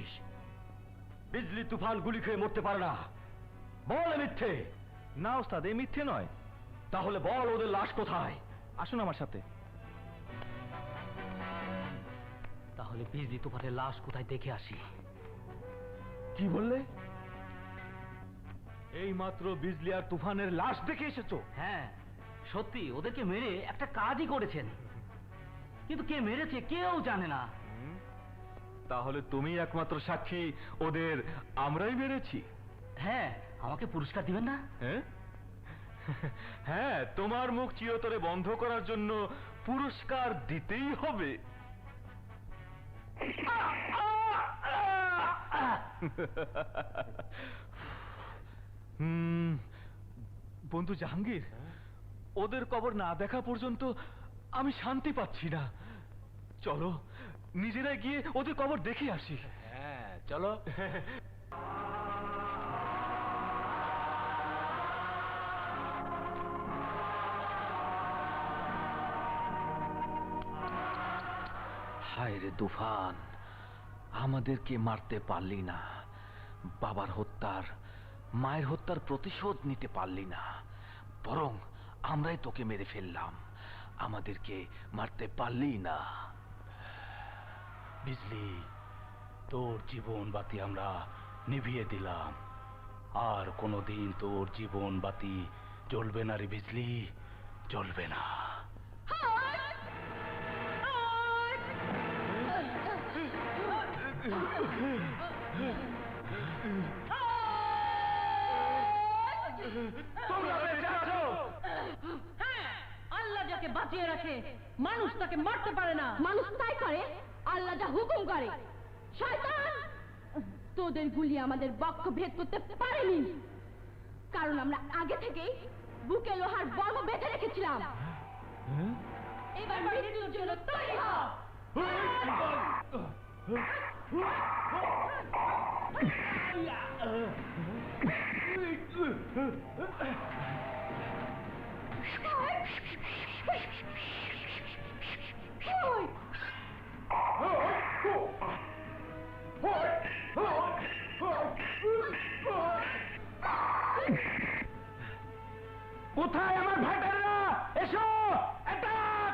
বলছিস? বিজলি তুফান গুলি খেয়ে মরতে পারে না। বল মিথ্যে। না ওস্তাদ, এই মিথ্যে নয়। তাহলে বল ওদের লাশ কোথায়? আসুন আমার সাথে। তাহলে বিজলি তুফানের লাশ কোথায় দেখে আসি। কি বললে? এই মাত্র বিজলি আর তুফানের লাশ দেখে এসেছো? হ্যাঁ সত্যি, ওদেরকে মেরে একটা কাজই করেছেন, কিন্তু কে মেরেছে কেউ জানে না। তাহলে তুমি একমাত্র সাক্ষী, ওদের আমরাই মেরেছি। হ্যাঁ, আমাকে পুরস্কার দিবেন না? হ্যাঁ হ্যাঁ, তোমার মুখ চিরতরে বন্ধ করার জন্য পুরস্কার দিতেই হবে। বন্ধু জাহাঙ্গীর, ওদের কবর না দেখা পর্যন্ত আমি শান্তি পাচ্ছি না। চলো নিজেরাই গিয়ে ওদের কবর দেখে আসি। হ্যাঁ চলো। হায় রে তুফান, আমাদেরকে মারতে পারলি না, বাবার হত্যার, মায়ের হত্যার প্রতিশোধ নিতে পারলি না, বরং আমরাই তোকে মেরে ফেললাম। আমাদেরকে মারতে পারলি না। বিজলি, তোর জীবন বাতি আমরা নিভিয়ে দিলাম, আর কোনোদিন তোর জীবন বাতি জ্বলবে না রে বিজলি, জ্বলবে না। আল্লাহ যাকে বাঁচিয়ে রাখে মানুষ তাকে মারতে পারে না। মানুষ তাই করে আল্লাহ যা হুকুম করে। শয়তান, তোদের গুলি আমাদের বক্ষ ভেদ করতে পারেনি, কারণ আমরা আগে থেকেই বুকে লোহার বর্ম বেঁধে রেখেছিলাম। এবার মৃত্যুর জন্য তৈরি হ। কোথায় আমার ভাইটারা? এসো, অ্যাটাক!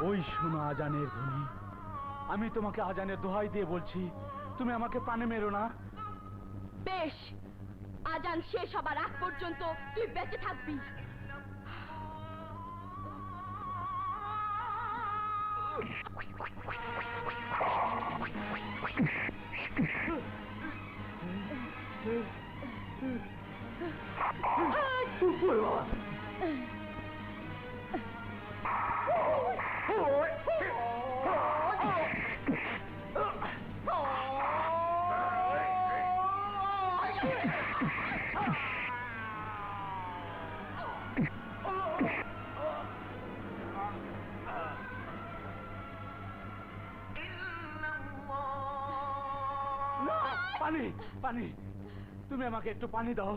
ওই শোনো আজানের ধ্বনি। আমি তোমাকে আজানের দোহাই দিয়ে বলছি, তুমি আমাকে প্রাণে মেরো না। বেশ, আজান শেষ হবার আগ পর্যন্ত তুই বেঁচে থাকবি। পানি পানি, তুমি আমাকে একটু পানি দাও।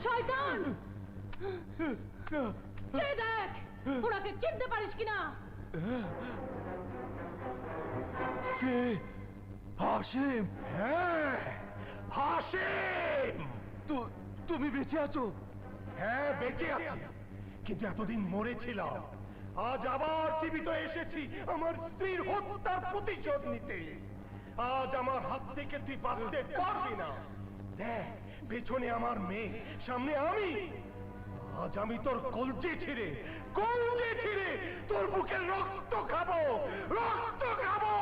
শয়তান, কে দেখ ওনাকে চিনতে পারিস কিনা? হাসিম, হ্যাঁ, হাসিম! তুমি বেঁচে আছো? হ্যাঁ, বেঁচে আছি, কিন্তু এতদিন মরেছিলাম। আজ আবার জীবিত এসেছি আমার স্ত্রীর হত্যার প্রতিশোধ নিতে। আজ আমার হাত থেকে তুই বাঁচতে পারবি না। দেখ, পেছনে আমার মেয়ে, সামনে আমি। আজ আমি তোর কলজে ছিঁড়ে তোর বুকের রক্ত খাবো, রক্ত খাবো।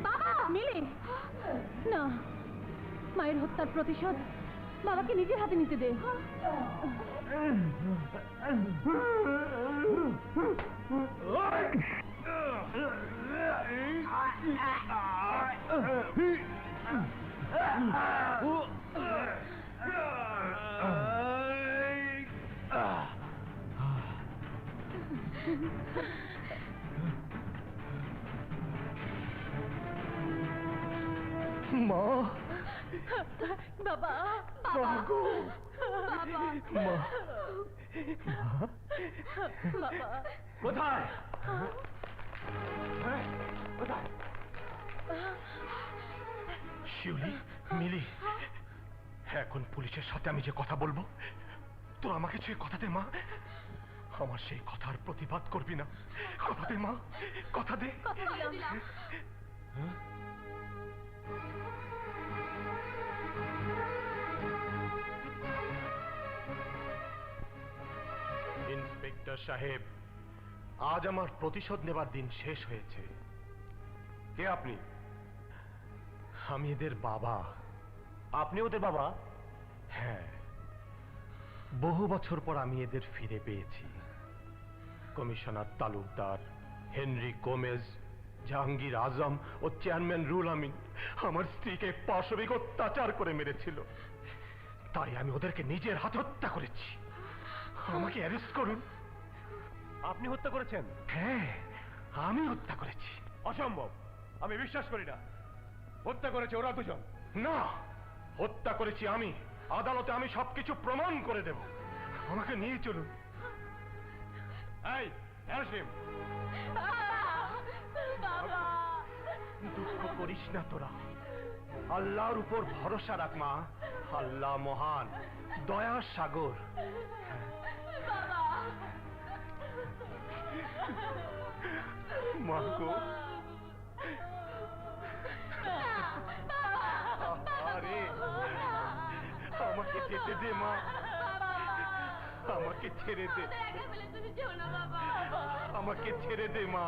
বাবা, মিলি না, মায়ের হত্যার প্রতিশোধ বাবাকে নিজের হাতে নিতে দে। মা, বাবা, বাবা, বাবা, মা, বাবা, কোথায়? শিউলি, মিলি, এখন পুলিশের সাথে আমি যে কথা বলবো, তোর আমাকে যে কথা দে মা, আমার সেই কথার প্রতিবাদ করবি না। কথা দে মা, কথা দে। কথা দিলাম। অফিসার সাহেব, আজ আমার প্রতিশোধ নেবার দিন শেষ হয়েছে। কে আপনি? আমি এদের বাবা। আপনি ওদের বাবা? হ্যাঁ, বহু বছর পর আমি এদের ফিরে পেয়েছি। Commissioner Talukdar, Henry Gomez, Jahangir Azam ও চেয়ারম্যান রুল আমিন আমার স্ত্রীকে পাশবিক অত্যাচার করে মেরেছিল। তাই আমি ওদেরকে নিজের হাতে হত্যা করেছি। আমাকে অ্যারেস্ট করুন। আপনি হত্যা করেছেন? হ্যাঁ, আমি হত্যা করেছি। অসম্ভব, আমি বিশ্বাস করি না। হত্যা করেছে ওরা দুজন? না, হত্যা করেছি আমি। আদালতে আমি সবকিছু প্রমাণ করে দেব। আমাকে নিয়ে চলুন। এই, দুঃখ করিস না তোরা, আল্লাহর উপর ভরসা রাখ মা। আল্লাহ মহান, দয়ার সাগর। মা গো, আরে আমাকে যেতে দে মা, আমাকে ছেড়ে দে, আমাকে ছেড়ে দে মা,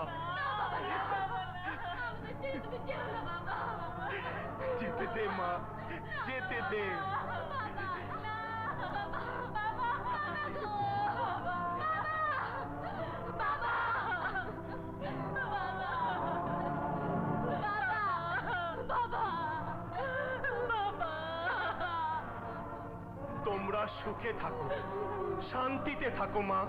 যেতে দে মা, যেতে দে। তোমরা সুখে থাকো, শান্তিতে থাকো মা।